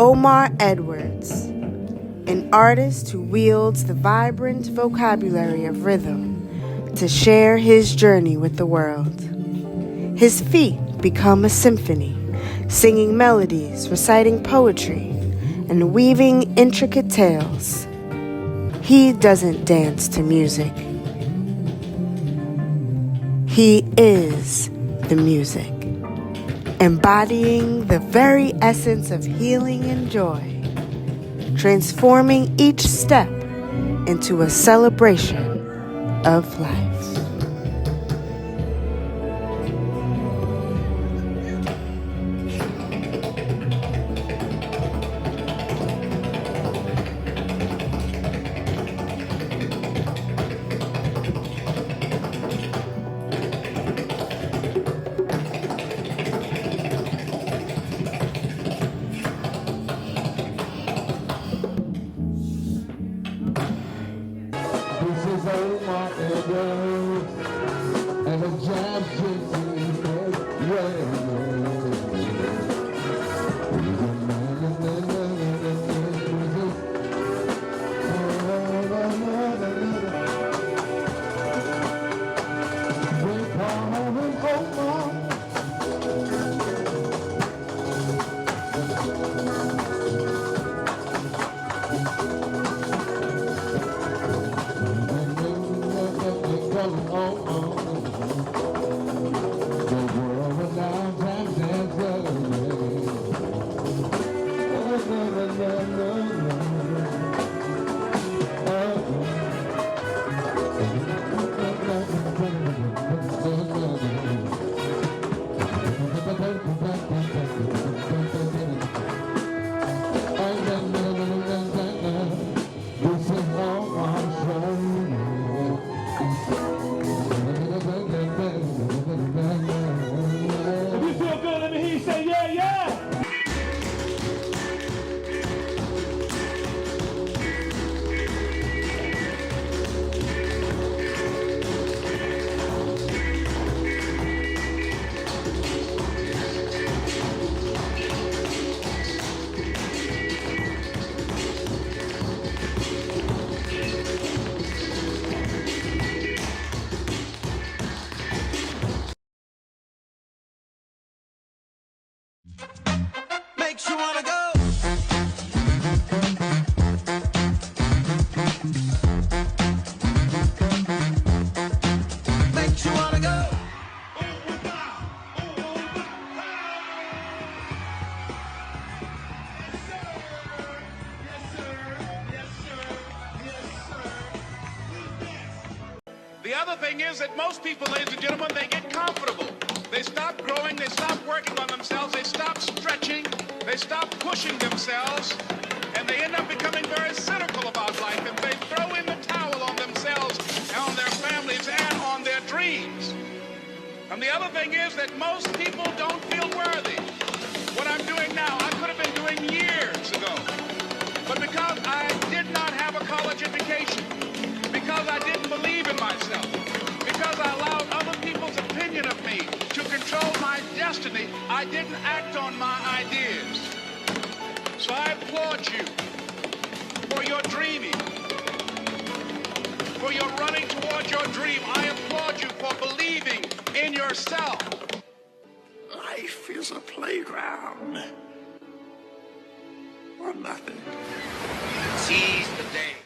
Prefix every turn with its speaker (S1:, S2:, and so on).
S1: Omar Edwards, an artist who wields the vibrant vocabulary of rhythm to share his journey with the world. His feet become a symphony, singing melodies, reciting poetry, and weaving intricate tales. He doesn't dance to music. He is the music, embodying the very essence of healing and joy, transforming each step into a celebration of life.
S2: This is Omar Edwards, and the jazz
S3: Makes you wanna go. Makes you wanna go.
S4: The other thing is that most people, ladies and gentlemen, they get comfortable. They stop growing, they stop working on themselves, they stop stretching, they stop pushing themselves, and they end up becoming very cynical about life, and they throw in the towel on themselves, and on their families, and on their dreams. And the other thing is that most people don't feel worthy. What I'm doing now, I could have been doing years ago. But because I did not have a college education, because I didn't believe in myself, because I allowed other people's opinion of me to control my destiny, I didn't act on my ideas. So I applaud you for your dreaming, for your running towards your dream. I applaud you for believing in yourself.
S3: Life is a playground or nothing. Seize the day.